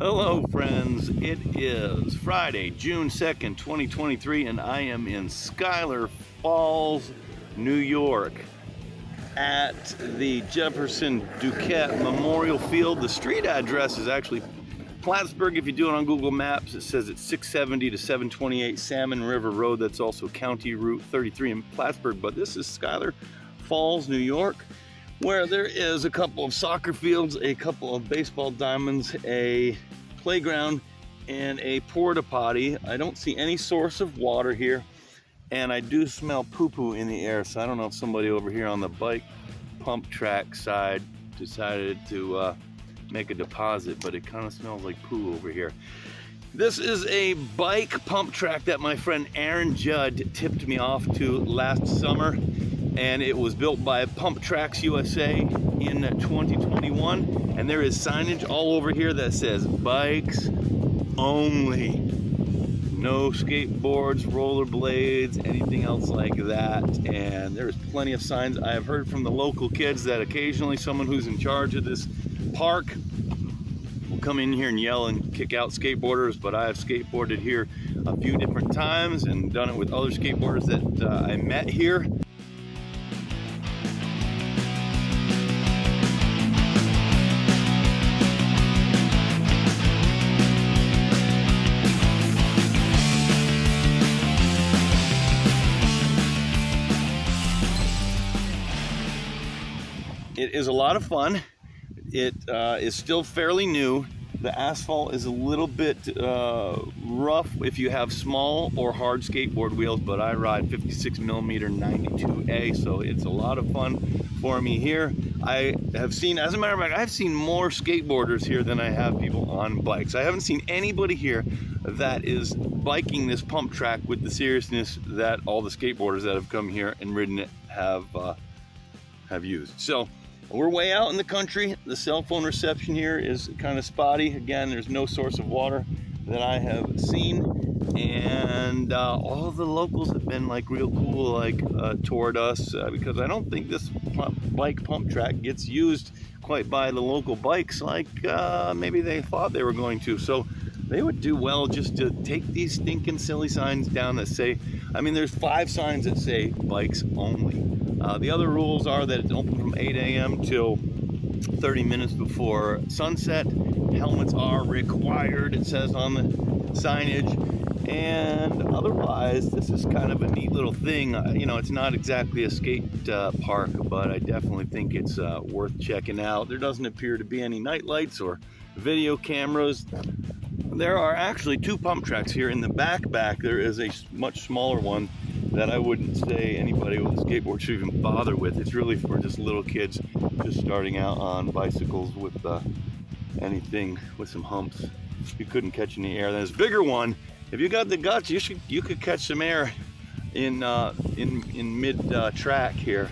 Hello friends, it is Friday, June 2nd, 2023, and I am in Schuyler Falls, New York at the Jefferson Duquette Memorial Field. The street address is actually Plattsburgh. If you do it on Google Maps, it says it's 670 to 728 Salmon River Road. That's also County Route 33 in Plattsburgh, but this is Schuyler Falls, New York, where there is a couple of soccer fields, a couple of baseball diamonds, a playground, and a porta potty. I don't see any source of water here, and I do smell poo-poo in the air, so I don't know if somebody over here on the bike pump track side decided to make a deposit, but it kind of smells like poo over here. This is a bike pump track that my friend Aaron Judd tipped me off to last summer, and it was built by Pump Tracks USA in 2021, and there is signage all over here that says bikes only. No skateboards, rollerblades, anything else like that. And there's plenty of signs. I have heard from the local kids that occasionally someone who's in charge of this park will come in here and yell and kick out skateboarders, but I have skateboarded here a few different times and done it with other skateboarders that I met here. It is a lot of fun. It is still fairly new. The asphalt is a little bit rough if you have small or hard skateboard wheels, but I ride 56 millimeter 92A, so it's a lot of fun for me here. I have seen, as a matter of fact, I've seen more skateboarders here than I have people on bikes. I haven't seen anybody here that is biking this pump track with the seriousness that all the skateboarders that have come here and ridden it have used. So we're way out in the country. The cell phone reception here is kind of spotty. Again, there's no source of water that I have seen, and all of the locals have been like real cool, like toward us, because I don't think this bike pump track gets used quite by the local bikes like maybe they thought they were going to. So they would do well just to take these stinking silly signs down that say, I mean, there's 5 signs that say bikes only. The other rules are that it's open from 8 a.m. till 30 minutes before sunset. Helmets are required, it says on the signage. And otherwise, this is kind of a neat little thing. You know, it's not exactly a skate park, but I definitely think it's worth checking out. There doesn't appear to be any night lights or video cameras. There are actually 2 pump tracks here. In the back there is a much smaller one that I wouldn't say anybody with a skateboard should even bother with. It's really for just little kids just starting out on bicycles with anything with some humps. You couldn't catch any air. There's a bigger one. If you got the guts, you could catch some air in mid track here.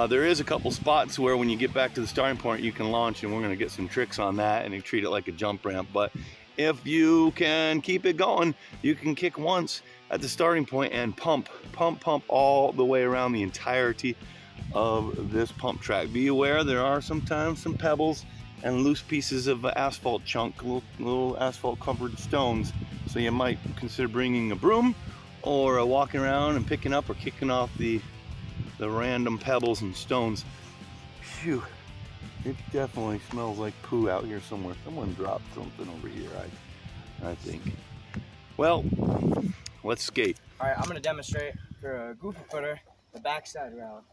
There is a couple spots where when you get back to the starting point you can launch, and we're going to get some tricks on that and treat it like a jump ramp. But if you can keep it going, you can kick once at the starting point and pump all the way around the entirety of this pump track. Be aware there are sometimes some pebbles and loose pieces of asphalt chunk, little asphalt covered stones. So you might consider bringing a broom or walking around and picking up or kicking off the random pebbles and stones. Phew. It definitely smells like poo out here somewhere. Someone dropped something over here, I think. Well, let's skate. All right, I'm gonna demonstrate for a goofy footer the backside route.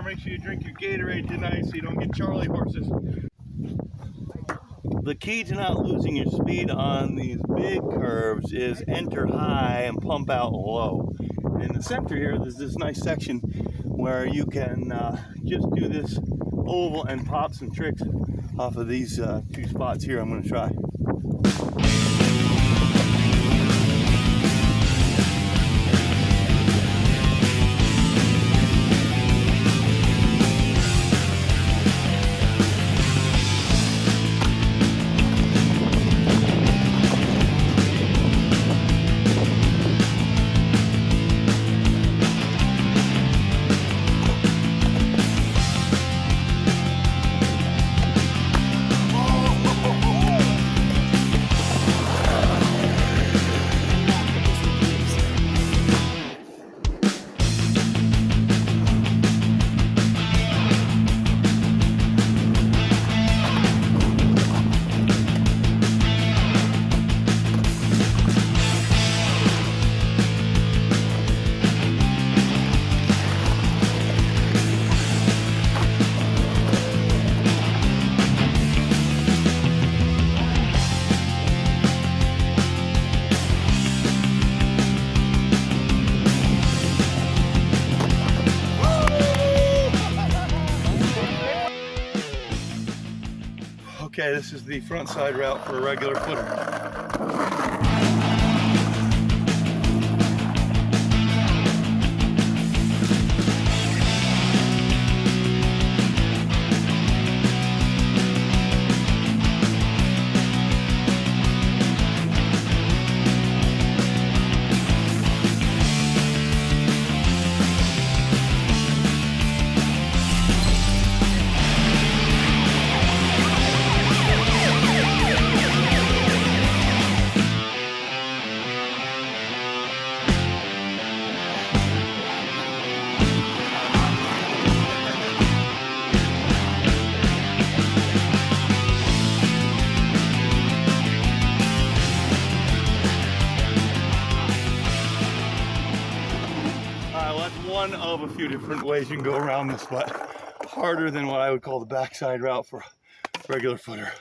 make sure you drink your Gatorade tonight so you don't get Charlie horses. The key to not losing your speed on these big curves is enter high and pump out low. In the center here, there's this nice section where you can just do this oval and pop some tricks off of these two spots here I'm going to try. Okay, this is the front side route for a regular footer. One of a few different ways you can go around this, but harder than what I would call the backside route for a regular footer.